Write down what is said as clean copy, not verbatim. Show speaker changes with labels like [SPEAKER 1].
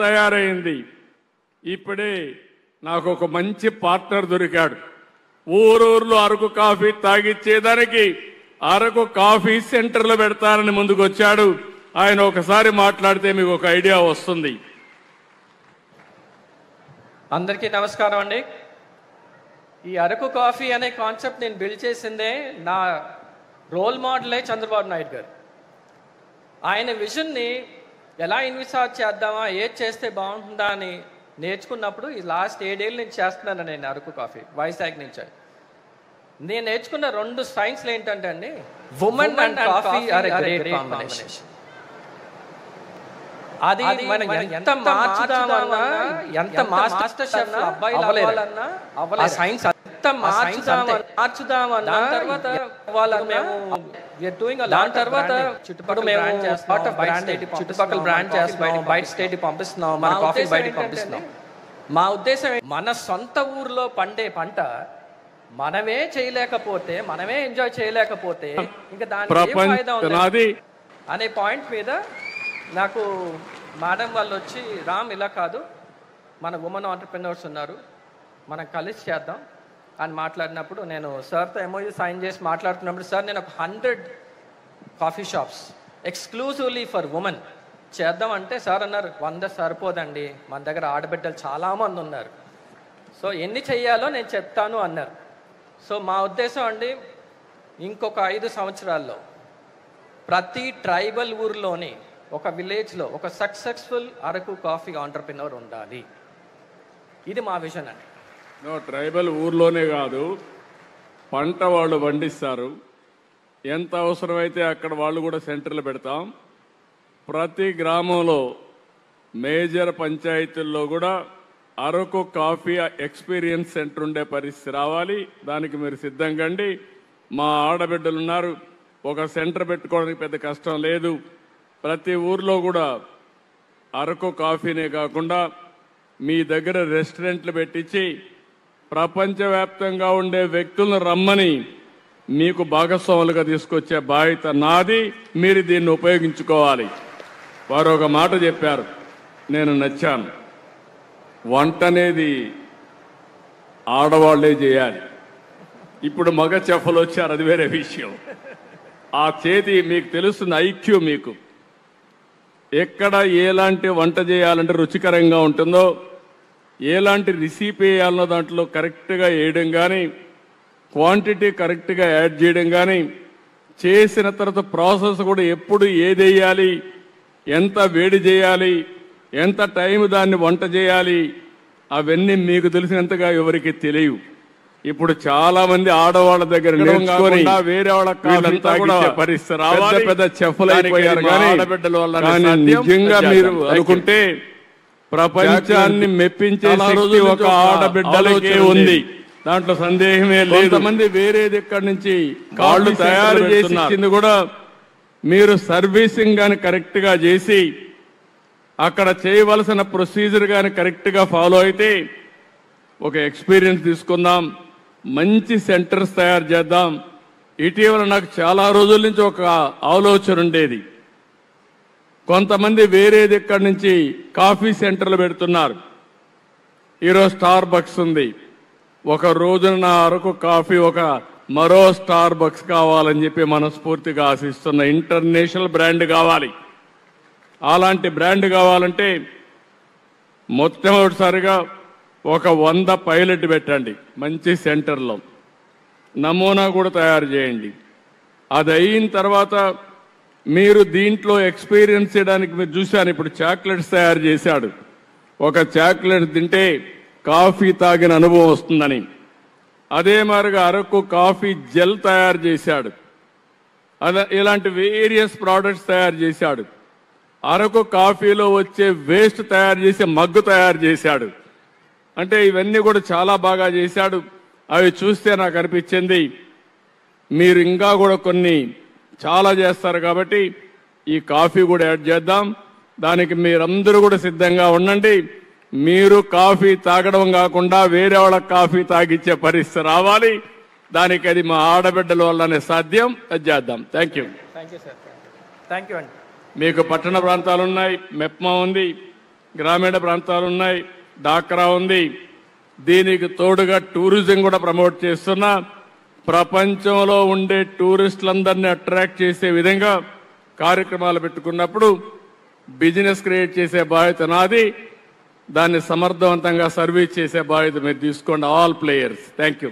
[SPEAKER 1] తయారైంది. ఇప్పుడే నాకు ఒక మంచి పార్ట్నర్ దొరికాడు. ఊరూర్లో అరకు కాఫీ తాగిచ్చేదానికి అరకు కాఫీ సెంటర్లు పెడతానని ముందుకు వచ్చాడు. ఆయన ఒకసారి మాట్లాడితే మీకు ఒక ఐడియా వస్తుంది.
[SPEAKER 2] అందరికీ నమస్కారం అండి. ఈ అరకు కాఫీ అనే కాన్సెప్ట్ నేను బిల్డ్ చేసిందే నా రోల్ మోడలే చంద్రబాబు నాయుడు గారు. ఆయన విజన్ని ఎలా ఇన్విసార్జ్ చేద్దామా, ఏది చేస్తే బాగుంటుందా అని నేర్చుకున్నప్పుడు ఈ లాస్ట్ 7 ఏళ్ళు నుంచి చేస్తున్నాను నేను అరకు కాఫీ వైజాగ్ నుంచి. నేను నేర్చుకున్న 2 సైన్స్లు ఏంటంటే అండి, women and coffee or a great combination. అది మనం ఎంత మార్చుదామన్నా, ఎంత మాస్టర్ షెఫ్ అబ్బాయి అవ్వాలన్నా ఆ సైన్స్ ఎంత మార్చుదామన్నా తర్వాత దాని తర్వాత చుట్టుపక్కల బ్రాండ్ చేస్తున్నాం, బయట స్టేట్ పంపిస్తున్నాం, మన కాఫీ బయటకు పంపిస్తున్నాం. మా ఉద్దేశం మన సొంత ఊర్లో పండే పంట మనమే చేయలేకపోతే, మనమే ఎంజాయ్ చేయలేకపోతే ఇంకా దాని ఫాయిదా ఉంది అనే పాయింట్ మీద నాకు మేడం వాళ్ళు వచ్చి, రామ్ ఇలా కాదు, మన ఉమెన్ ఆంటర్ప్రెన్యూర్స్ ఉన్నారు, మనం కలిసి చేద్దాం అని మాట్లాడినప్పుడు నేను సార్తో ఎంఓయూ సైన్ చేసి మాట్లాడుతున్నప్పుడు, సార్ నేను ఒక 100 coffee shops exclusively for women చేద్దాం అంటే సార్ అన్నారు 100 సరిపోదండి, మన దగ్గర ఆడబిడ్డలు చాలామంది ఉన్నారు, సో ఎన్ని చెయ్యాలో నేను చెప్తాను అన్నారు. సో మా ఉద్దేశం అండి, ఇంకొక 5 సంవత్సరాల్లో ప్రతి ట్రైబల్ ఊర్లోని ఒక విలేజ్లో ఒక సక్సెస్ఫుల్ అరకు కాఫీ ఆంటర్ప్రెన్యూర్ ఉండాలి. ఇది మా విజన్ అండి.
[SPEAKER 1] ట్రైబల్ ఊర్లోనే కాదు, పంట వాళ్ళు పండిస్తారు, ఎంత అవసరమైతే అక్కడ వాళ్ళు కూడా సెంటర్లు పెడతాం. ప్రతి గ్రామంలో మేజర్ పంచాయతీల్లో కూడా అరకు కాఫీ ఎక్స్పీరియన్స్ సెంటర్ ఉండే పరిస్థితి రావాలి. దానికి మీరు సిద్ధంగా అండి. మా ఆడబిడ్డలు ఉన్నారు, ఒక సెంటర్ పెట్టుకోవడానికి పెద్ద కష్టం లేదు. ప్రతి ఊర్లో కూడా అరకు కాఫీనే కాకుండా మీ దగ్గర రెస్టారెంట్లు పెట్టించి ప్రపంచవ్యాప్తంగా ఉండే వ్యక్తులను రమ్మని మీకు భాగస్వాములుగా తీసుకొచ్చే బాధ్యత నాది. మీరు దీన్ని ఉపయోగించుకోవాలి. వారు ఒక మాట చెప్పారు, నేను నచ్చాను. వంట అనేది ఆడవాళ్లే చేయాలి. ఇప్పుడు మగ చెఫలు వచ్చారు, అది వేరే విషయం. ఆ చేతి మీకు తెలుస్తుంది, ఐక్యూ మీకు ఎక్కడ ఎలాంటి వంట చేయాలంటే రుచికరంగా ఉంటుందో, ఎలాంటి రెసిపీ వేయాలన్నో దాంట్లో కరెక్ట్గా వేయడం కానీ, క్వాంటిటీ కరెక్ట్గా యాడ్ చేయడం కానీ, చేసిన తర్వాత ప్రాసెస్ కూడా ఎప్పుడు ఏది వేయాలి, ఎంత వేడి చేయాలి, ఎంత టైం దాన్ని వంట చేయాలి, అవన్నీ మీకు తెలిసినంతగా ఎవరికి తెలియవు. ఇప్పుడు చాలా మంది ఆడవాళ్ళ దగ్గర నేర్చుకొని వేరే వాళ్ళ పరిస్థితి రావాలి. పెద్ద చెఫ్లు అయిపోయారు. కానీ నిజంగా మీరు అనుకుంటే ప్రపంచాన్ని మెప్పించే శక్తి ఒక ఆడబిడ్డలకే ఉంది, దాంట్లో సందేహమే లేదు. కొంతమంది వేరేది ఎక్కడి నుంచి కాళ్ళు తయారు చేసి ఇచ్చింది కూడా మీరు సర్వీసింగ్ గాని కరెక్ట్ గా చేసి అక్కడ చేయవలసిన ప్రొసీజర్ గాని కరెక్ట్ గా ఫాలో అయితే ఒక ఎక్స్పీరియన్స్ తీసుకుందాం, మంచి సెంటర్స్ తయారు చేద్దాం. ఇటీవల నాకు చాలా రోజుల నుంచి ఒక ఆలోచన ఉండేది, కొంతమంది వేరేది ఎక్కడి నుంచి కాఫీ సెంటర్లు పెడుతున్నారు. ఈరోజు స్టార్ బక్స్ ఉంది. ఒక రోజున నా అరకు కాఫీ ఒక మరో స్టార్ బక్స్ కావాలని చెప్పి మనస్ఫూర్తిగా ఆశిస్తున్న ఇంటర్నేషనల్ బ్రాండ్ కావాలి. అలాంటి బ్రాండ్ కావాలంటే మొట్టమొదటిసారిగా ఒక 100 పైలట్ పెట్టండి మంచి సెంటర్లో, నమూనా కూడా తయారు చేయండి. అది అయిన తర్వాత మీరు దీంట్లో ఎక్స్పీరియన్స్ చేయడానికి మీరు చూశాను, ఇప్పుడు చాక్లెట్స్ తయారు చేశాడు. ఒక చాక్లెట్ తింటే కాఫీ తాగిన అనుభవం వస్తుందని. అదే మాదిరిగా అరకు కాఫీ జెల్ తయారు చేశాడు. ఇలాంటి వేరియస్ ప్రోడక్ట్స్ తయారు చేశాడు. అరకు కాఫీలో వచ్చే వేస్ట్ తయారు చేసే మగ్గు తయారు చేశాడు. అంటే ఇవన్నీ కూడా చాలా బాగా చేశాడు. అవి చూస్తే నాకు అనిపించింది మీరు ఇంకా కూడా కొన్ని చాలా చేస్తారు కాబట్టి ఈ కాఫీ కూడా యాడ్ చేద్దాం. దానికి మీరందరూ కూడా సిద్ధంగా ఉండండి. మీరు కాఫీ తాగడం కాకుండా వేరే వాళ్ళకి కాఫీ తాగిచ్చే పరిస్థితి రావాలి. దానికి అది మా ఆడబిడ్డల వల్లనే సాధ్యం. అది చేద్దాం. Thank you.
[SPEAKER 2] Thank you sir. Thank you అండి.
[SPEAKER 1] మీకు పట్టణ ప్రాంతాలు ఉన్నాయి, మెప్మా ఉంది, గ్రామీణ ప్రాంతాలు ఉన్నాయి, డాక్రా ఉంది. దీనికి తోడుగా టూరిజం కూడా ప్రమోట్ చేస్తున్నా. ప్రపంచంలో ఉండే టూరిస్టులందరినీ అట్రాక్ట్ చేసే విధంగా కార్యక్రమాలు పెట్టుకున్నప్పుడు బిజినెస్ క్రియేట్ చేసే బాధ్యత నాది. దాన్ని సమర్థవంతంగా సర్వీస్ చేసే బాధ్యత మీరు తీసుకోండి, ఆల్ ప్లేయర్స్. Thank you.